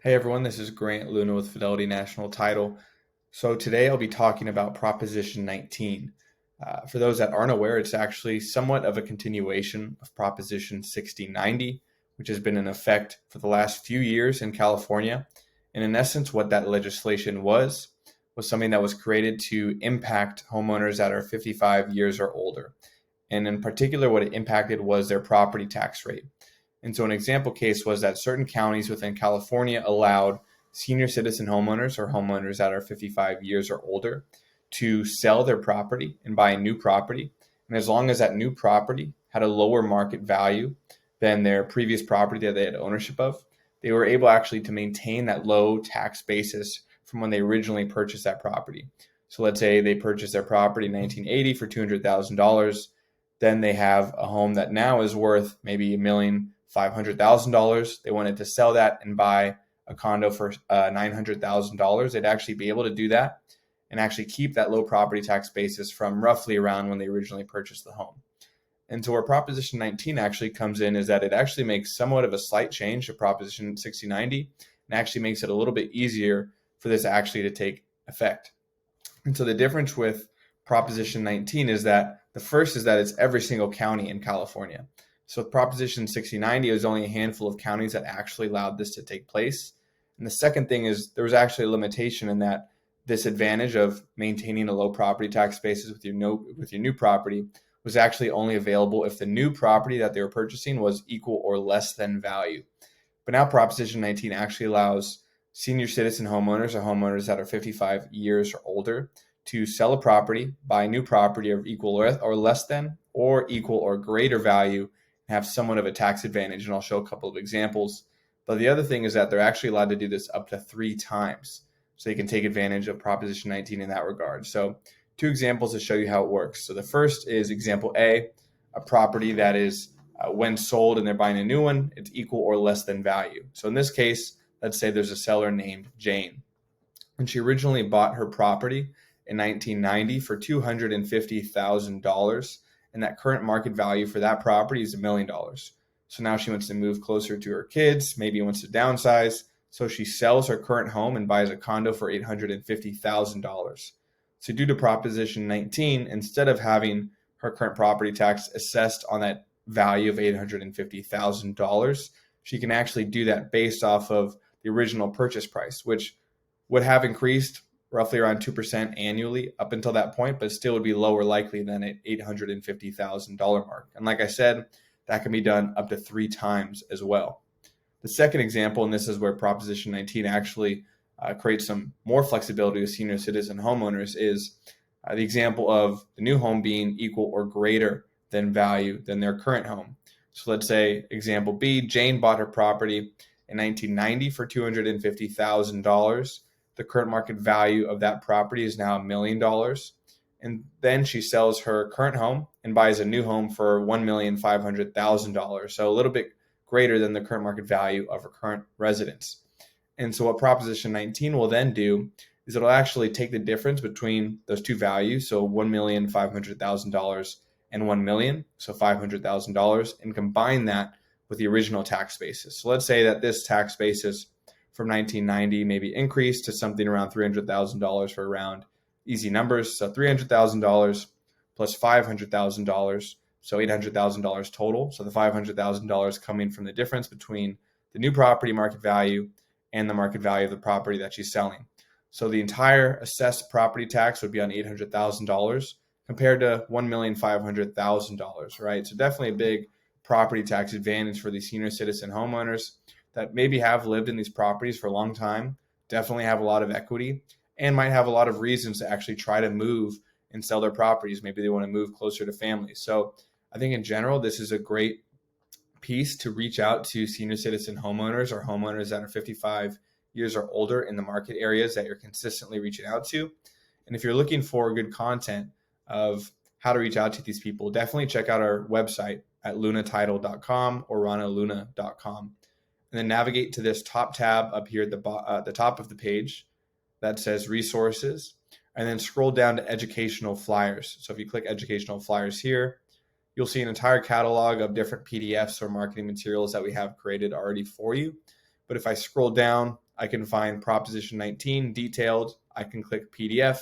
Hey everyone, this is Grant Luna with Fidelity National Title. So today I'll be talking about Proposition 19. For those that aren't aware, it's actually somewhat of a continuation of Proposition 6090, which has been in effect for the last few years in California. And in essence, what that legislation was something that was created to impact homeowners that are 55 years or older. And in particular, what it impacted was their property tax rate. And so an example case was that certain counties within California allowed senior citizen homeowners or homeowners that are 55 years or older to sell their property and buy a new property. And as long as that new property had a lower market value than their previous property that they had ownership of, they were able actually to maintain that low tax basis from when they originally purchased that property. So let's say they purchased their property in 1980 for $200,000. Then they have a home that now is worth maybe $1,500,000. They wanted to sell that and buy a condo for $900,000. They'd actually be able to do that and actually keep that low property tax basis from roughly around when they originally purchased the home. And so where Proposition 19 actually comes in is that it actually makes somewhat of a slight change to Proposition 6090 and actually makes it a little bit easier for this actually to take effect. And so the difference with Proposition 19 is that the first is that it's every single county in California. So with Proposition 6090, it was only a handful of counties that actually allowed this to take place. And the second thing is there was actually a limitation in that this advantage of maintaining a low property tax basis with your new property was actually only available if the new property that they were purchasing was equal or less than value. But now Proposition 19 actually allows senior citizen homeowners or homeowners that are 55 years or older to sell a property, buy a new property of equal or less than, or equal or greater value, and have somewhat of a tax advantage. And I'll show a couple of examples. But the other thing is that they're actually allowed to do this up to 3 times. So they can take advantage of Proposition 19 in that regard. So 2 examples to show you how it works. So the first is example A, a property that is when sold and they're buying a new one, it's equal or less than value. So in this case, let's say there's a seller named Jane, and she originally bought her property in 1990 for $250,000, and that current market value for that property is $1,000,000. So now she wants to move closer to her kids, maybe wants to downsize, so she sells her current home and buys a condo for $850,000. So due to Proposition 19, instead of having her current property tax assessed on that value of $850,000, she can actually do that based off of the original purchase price, which would have increased roughly around 2% annually up until that point, but still would be lower likely than an $850,000 mark. And like I said, that can be done up to 3 times as well. The second example, and this is where Proposition 19 actually creates some more flexibility with senior citizen homeowners, is the example of the new home being equal or greater than value than their current home. So let's say example B, Jane bought her property in 1990 for $250,000. The current market value of that property is now $1,000,000. And then she sells her current home and buys a new home for $1,500,000. So a little bit greater than the current market value of her current residence. And so what Proposition 19 will then do is it'll actually take the difference between those two values, so $1,500,000 and $1,000,000, so $500,000, and combine that with the original tax basis. So let's say that this tax basis from 1990 maybe increased to something around $300,000 for around easy numbers. So $300,000 plus $500,000, so $800,000 total. So the $500,000 coming from the difference between the new property market value and the market value of the property that she's selling. So the entire assessed property tax would be on $800,000 compared to $1,500,000, right? So definitely a big property tax advantage for these senior citizen homeowners that maybe have lived in these properties for a long time, definitely have a lot of equity, and might have a lot of reasons to actually try to move and sell their properties. Maybe they want to move closer to family. So I think in general, this is a great piece to reach out to senior citizen homeowners or homeowners that are 55 years or older in the market areas that you're consistently reaching out to. And if you're looking for good content of how to reach out to these people, definitely check out our website at lunatitle.com or ranaluna.com. And then navigate to this top tab up here at the top of the page that says resources, and then scroll down to educational flyers. So if you click educational flyers here, you'll see an entire catalog of different PDFs or marketing materials that we have created already for you. But if I scroll down, I can find Proposition 19 detailed. I can click PDF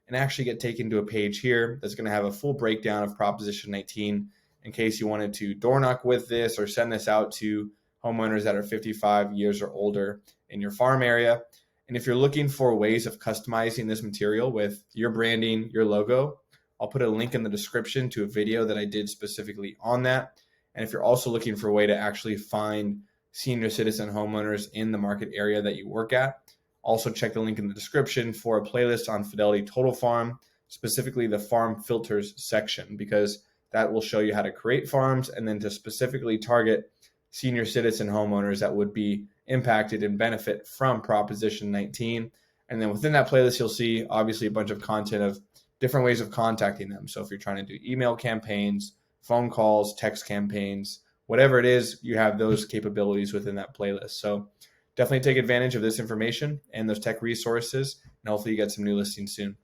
and actually get taken to a page here that's going to have a full breakdown of Proposition 19 in case you wanted to door knock with this or send this out to homeowners that are 55 years or older in your farm area. And if you're looking for ways of customizing this material with your branding, your logo, I'll put a link in the description to a video that I did specifically on that. And if you're also looking for a way to actually find senior citizen homeowners in the market area that you work at, also check the link in the description for a playlist on Fidelity Total Farm, specifically the farm filters section, because that will show you how to create farms and then to specifically target senior citizen homeowners that would be impacted and benefit from Proposition 19. And then within that playlist, you'll see obviously a bunch of content of different ways of contacting them. So if you're trying to do email campaigns, phone calls, text campaigns, whatever it is, you have those capabilities within that playlist. So definitely take advantage of this information and those tech resources, and hopefully you get some new listings soon.